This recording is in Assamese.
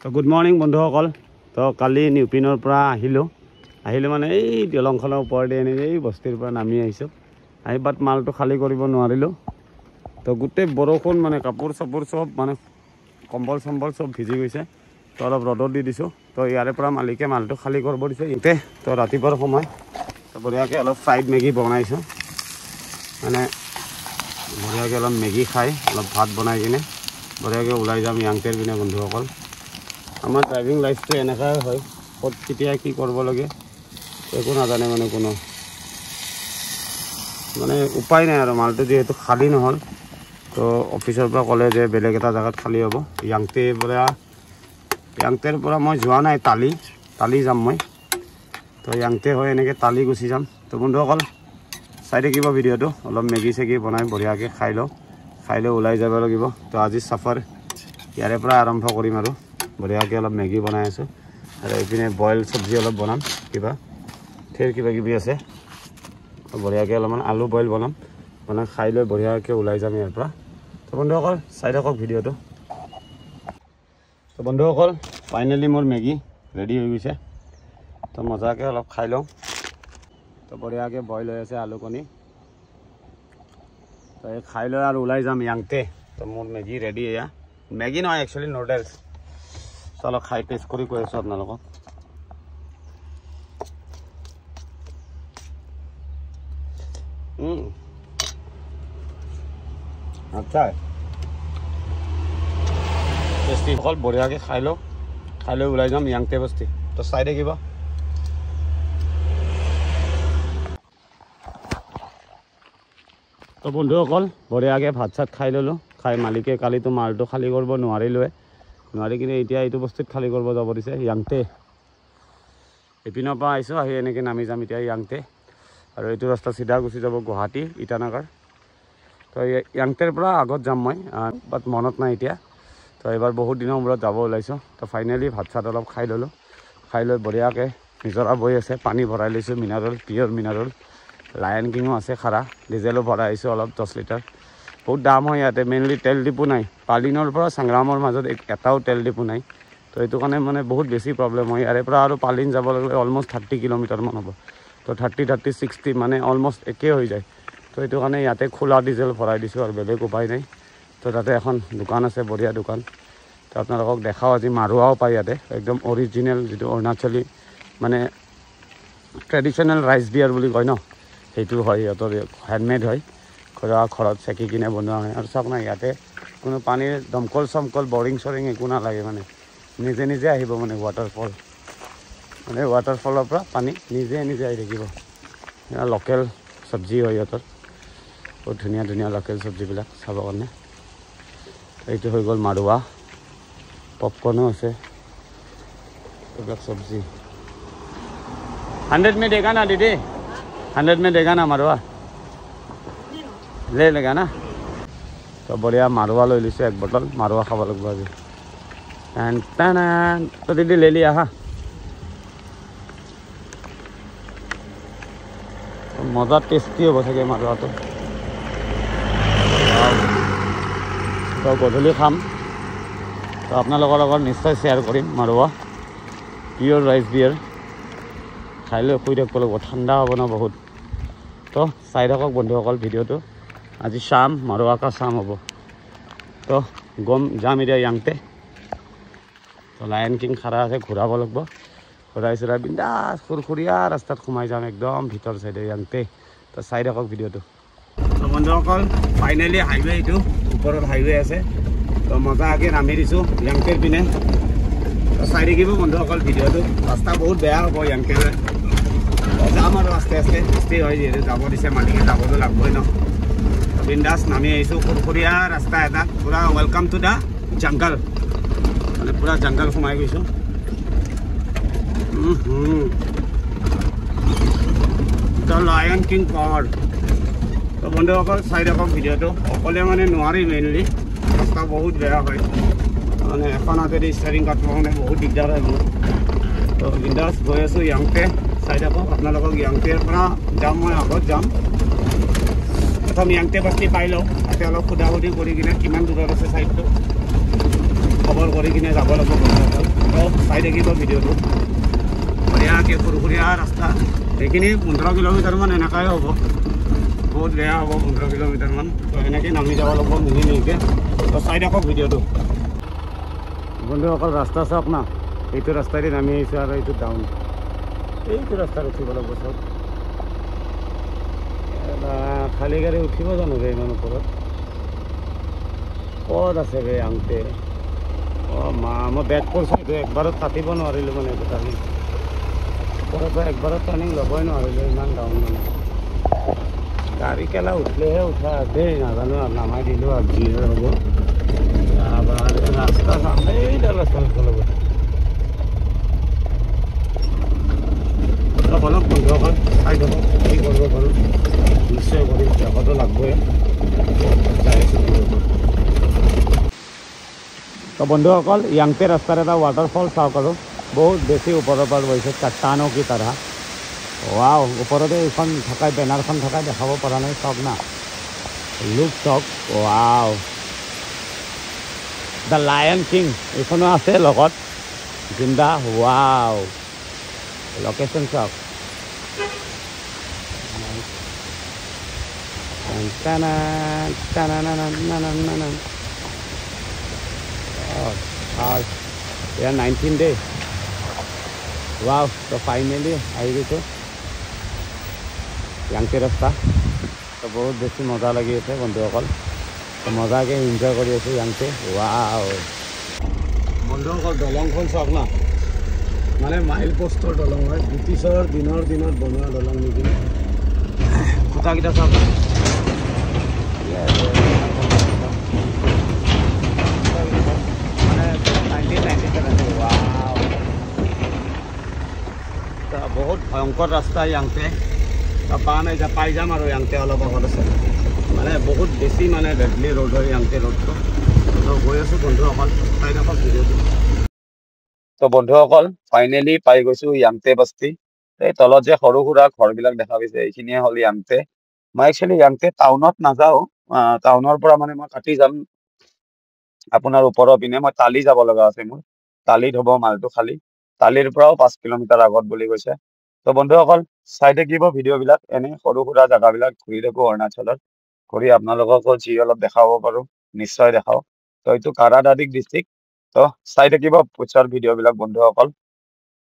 তো গুড মৰ্ণিং বন্ধুসকল। তো কালি নিউপিনৰ পৰা আহিলোঁ মানে এই দলংখনৰ ওপৰতে এনেকৈ এই বস্তিৰ পৰা নামি আহিছোঁ। আহি বাট মালটো খালী কৰিব নোৱাৰিলোঁ। তো গোটেই বৰষুণ মানে কাপোৰ চাপোৰ চব মানে কম্বল চম্বল চব ভিজি গৈছে। তো অলপ ৰ'দত দি দিছোঁ। তো ইয়াৰে পৰা মালিকে মালটো খালী কৰিব দিছে ইয়াতে। তো ৰাতিপুৱাৰ সময় তো বঢ়িয়াকৈ অলপ ফ্ৰাইড মেগী বনাইছোঁ। মানে বঢ়িয়াকৈ অলপ মেগী খাই অলপ ভাত বনাই কিনে বঢ়িয়াকৈ ওলাই যাম য়াংটেৰ পিনে বন্ধুসকল। আমাৰ ড্ৰাইভিং লাইফটো এনেকুৱাই হয়, ক'ত কেতিয়া কি কৰিব লাগে একো নাজানে মানে কোনো মানে উপায় নাই আৰু। মালটো যিহেতু খালী নহ'ল তো অফিচৰ পৰা ক'লে যে বেলেগ এটা জেগাত খালী হ'ব। য়াংটেৰ পৰা মই যোৱা নাই, তালি যাম মই। তো য়াংটে হৈ এনেকৈ তালি গুচি যাম। তো বন্ধুসকল চাই থাকিব ভিডিঅ'টো। অলপ মেগী চেগী বনাই বঢ়িয়াকৈ খাই লৈ ওলাই যাব লাগিব। তো আজি চাফাৰ ইয়াৰে পৰা আৰম্ভ কৰিম আৰু বঢ়িয়াকৈ অলপ মেগী বনাই আছোঁ। আৰু এইপিনে বইল চব্জি অলপ বনাম, কিবা কিবি আছে। বঢ়িয়াকৈ অলপমান আলু বইল বনাই খাই লৈ বঢ়িয়াকৈ ওলাই যাম ইয়াৰ পৰা। তো বন্ধুসকল চাই থাকক ভিডিঅ'টো। তো বন্ধুসকল ফাইনেলি মোৰ মেগী ৰেডি হৈ গৈছে। তো মজাকৈ অলপ খাই লওঁ। তো বঢ়িয়াকৈ বইল হৈ আছে আলু কণী। তো এই খাই লৈ আৰু ওলাই যাম য়াংটে। তো মোৰ মেগী ৰেডি এয়া। মেগী নহয় একচুৱেলি নুডলছ। তো অলপ খাই টেষ্ট কৰি কৈ আছোঁ আপোনালোকক। আচ্ছা টেষ্টি অকল বঢ়িয়াকৈ খাই লৈ ওলাই যাম য়াংটে বস্তি। তো চাই থাকিব। তো বন্ধুসকল বঢ়িয়াকৈ ভাত চাত খাই ল'লোঁ। খাই মালিকে কালিতো মালটো খালী কৰিব নোৱাৰি কিনে এতিয়া এইটো বস্তুত খালী কৰিব যাব দিছে য়াংটে। ইপিনৰ পৰা আহিছোঁ, আহি এনেকৈ নামি যাম এতিয়া য়াংটে। আৰু এইটো ৰাস্তা চিধা গুচি যাব গুৱাহাটী ইটানগৰ। তো য়াংটেৰ পৰা আগত যাম মই, বাট মনত নাই এতিয়া। তো এইবাৰ বহুত দিনৰ মূৰত যাব ওলাইছোঁ। তো ফাইনেলি ভাত চাত অলপ খাই ল'লোঁ। খাই লৈ বঢ়িয়াকৈ নিজৰা বৈ আছে, পানী ভৰাই লৈছোঁ মিনাৰেল, পিয়ৰ মিনাৰেল। লায়ন কিঙো আছে খাৰা, ডিজেলো ভৰাই আহিছোঁ অলপ 10 লিটাৰ। বহুত দাম হয় ইয়াতে, মেইনলি তেল ডিপু নাই। পালিনৰ পৰা সংগ্ৰামৰ মাজত এটাও তেল ডিপু নাই। তো এইটো কাৰণে মানে বহুত বেছি প্ৰব্লেম হয়। ইয়াৰে পৰা আৰু পালিন যাব লাগিলে অলমষ্ট 30 কিলোমিটাৰমান হ'ব। তো 30, 60 মানে অলমষ্ট একেই হৈ যায়। তো এইটো কাৰণে ইয়াতে খোলা ডিজেল ভৰাই দিছোঁ আৰু বেলেগ উপায় নাই। তো তাতে এখন দোকান আছে, বঢ়িয়া দোকান। তো আপোনালোকক দেখাওঁ আজি মাৰুৱাও পায় ইয়াতে, একদম অৰিজিনেল যিটো অৰুণাচলী মানে ট্ৰেডিশ্যনেল ৰাইচ বিয়াৰ বুলি কয় ন, সেইটো হয় সিহঁতৰ, হেণ্ডমেড হয়। ঘৰত চেকি কিনে বনোৱা হয়। আৰু চাওক না ইয়াতে কোনো পানীৰ দমকল চমকল বৰিং চৰিং একো নালাগে, মানে নিজে আহিব মানে ৱাটাৰফলৰ পৰা পানী নিজে আহি থাকিব। লোকেল চব্জি হয় সিহঁতৰ, বহুত ধুনীয়া লোকেল চব্জিবিলাক চাবৰ কাৰণে। এইটো হৈ গ'ল মাৰুৱা, পপকৰ্ণো আছে, এইবিলাক চব্জি। 100 में देगा ना दीदी, 100 में देगा ना मारुआ, ले लेगा ना। তো বঢ়িয়া মাৰুৱা লৈ লৈছোঁ 1 বটল। মাৰুৱা খাব লাগিব আজি। তো দিদি ले लिया হা। মজা টেষ্টি হ'ব চাগে মাৰুৱাটো। তো গধূলি খাম। তো আপোনালোকৰ লগত নিশ্চয় শ্বেয়াৰ কৰিম মাৰুৱা পিয়ৰ ৰাইচ বিয়াৰ। খাই লৈ শুই থাকিব লাগিব, ঠাণ্ডা হ'ব ন বহুত। তো চাই থাকক বন্ধুসকল ভিডিঅ'টো। আজি শাম মাৰুৱা কা শাম হ'ব। তো যাম এতিয়া য়াংটে। তো লায়ন কিং খাৰা আছে, ঘূৰাব লাগিব। ঘূৰাই বিন্দাছ খুৰখুৰীয়া ৰাস্তাত সোমাই যাম একদম ভিতৰ চাইডে য়াংটে। তো চাই থাকক ভিডিঅ'টো। তো বন্ধুসকল ফাইনেলি হাইৱে, এইটো ওপৰত হাইৱে আছে। তো মজাকৈ নামি দিছোঁ য়াংটেৰ পিনে। তো চাই থাকিব বন্ধুসকল ভিডিঅ'টো। ৰাস্তা বহুত বেয়া হ'ব য়াংটেলৈ। যাম আৰু আস্তে আস্তে হয়, যিহেতু যাব দিছে মালিকে, যাবতো লাগবই ন। বিন্দাছ নামি আহিছোঁ, খুৰখুৰীয়া ৰাস্তা এটা, পূৰা ৱেলকাম টু দ্য জংগল, মানে পূৰা জংগল সোমাই গৈছোঁ। The lion king park. তো বন্ধুসকল চাই থাকক ভিডিঅ'টো। অকলে মানে নোৱাৰি, মেইনলি ৰাস্তা বহুত বেয়া হয়, মানে এখন হাতেদি ষ্টাৰিং কাটিব মানে বহুত দিগদাৰ হয় মোৰ। তো বিন্দাছ গৈ আছোঁ য়াংটে। চাই থাকক আপোনালোকক। য়াংটেৰ পৰা যাম মই, আগত যাম। প্ৰথম য়াংটে বস্তি পাই লওঁ, তাতে অলপ সোধাসুধি কৰি কিনে কিমান দূৰত আছে চাইডটো। খবৰ কৰি কিনে যাব লাগিব বন্ধুসকল। তো চাই থাকিব ভিডিঅ'টো। বঢ়িয়াকৈ সৰু ৰাস্তা এইখিনি 15 কিলোমিটাৰমান এনেকুৱাই হ'ব, বহুত বেয়া হ'ব 15 কিলোমিটাৰমান। তো এনেকৈ নামি যাব লাগিব মিহিকৈ। তো চাই থাকক ভিডিঅ'টো বন্ধুসকল। ৰাস্তা চাওক না, এইটো ৰাস্তাইদি নামি আহিছোঁ আৰু এইটো ডাউন, এইটো ৰাস্তাত উঠিব লাগিব চব। খালী গাড়ী উঠিব জানো বে ইমান ওপৰত? ক'ত আছে বে আংতে? অঁ মা, মই বেক কৰিছোঁ, এইটো একবাৰত কাটিব নোৱাৰিলোঁ মানে এইটো টাৰ্ণিং। ওপৰত একবাৰত টাৰ্ণিং ল'বই নোৱাৰিলোঁ, ইমান ডাউন মানে। গাড়ী কেলা উঠিলেহে উঠা দেই, নাজানো আৰু নামাই দিলোঁ আৰু যি হ'ব। ৰাস্তা চাম, এইডাল ৰাস্তা উঠিব লাগিব। অলপ বন্ধুসকল চাই থাকক কি কৰিব পাৰোঁ, নিশ্চয় কৰিম, দেখাটো লাগবই। চাই আছোঁ তো বন্ধুসকল, ইয়াংতে ৰাস্তাৰ এটা ৱাটাৰফল চাওক আৰু বহুত বেছি ওপৰৰ পৰা গৈছে, চাটানো কি তাৰহ। ৱাও, ওপৰতে এইখন থকাই বেনাৰখন থকাই দেখাব পৰা নাই, চাওক না, লুক চাওক। ৱাও, দ্য লায়ন কিং এইখনো আছে লগত জিন্দা। ৱাও, লোকেশ্যন চাওক। ইয়াৰ 19 ডে। ৱাও, তো ফাইনেলি আহি গৈছোঁ ইয়াংতে ৰাস্তা। তো বহুত বেছি মজা লাগি আছে বন্ধুসকল, তো মজাকৈ এনজয় কৰি আছোঁ ইয়াংতে। ৱাও বন্ধুসকল, দলংখন চাওক না, মানে মাইল পোষ্টৰ দলং হয়, ব্ৰিটিছৰ দিনত বনোৱা দলং নেকি। খুঁটাকেইটা চাওক, মানে 1997। ৱাও, বহুত ভয়ংকৰ ৰাস্তা ইয়াংতে। পাম এতিয়া পাই যাম আৰু ইয়াংতে অলপ আগত আছে, মানে বহুত বেছি মানে ডেডলি ৰোড হয় ইয়াংতে ৰোডটো। তো গৈ আছোঁ বন্ধুসকল, চাই থাকক ভিডিঅ'টো। তো বন্ধুসকল ফাইনেলি পাই গৈছোঁ ইয়াংতে বস্তি। এই তলত যে সৰু সুৰা ঘৰবিলাক দেখা পাইছে, এইখিনিয়ে হ'ল ইয়াংতে। মই একচুৱেলি ইয়াংতে টাউনত নাযাওঁ, টাউনৰ পৰা মানে মই কাটি যাম আপোনাৰ ওপৰৰ পিনে। মই তালি যাব লগা আছে, মোৰ তালিত হ'ব মালটো খালী। তালিৰ পৰাও 5 কিলোমিটাৰ আগত বুলি কৈছে। তো বন্ধুসকল চাই থাকিব ভিডিঅ'বিলাক, এনে সৰু সুৰা জেগাবিলাক ঘূৰি থাকোঁ অৰুণাচলত। ঘূৰি আপোনালোককো যি অলপ দেখাব পাৰোঁ নিশ্চয় দেখাওঁ। তো এইটো কাৰাদাদিক ডিষ্ট্ৰিক্ট। তো চাই থাকিব পিছৰ ভিডিঅ'বিলাক বন্ধুসকল।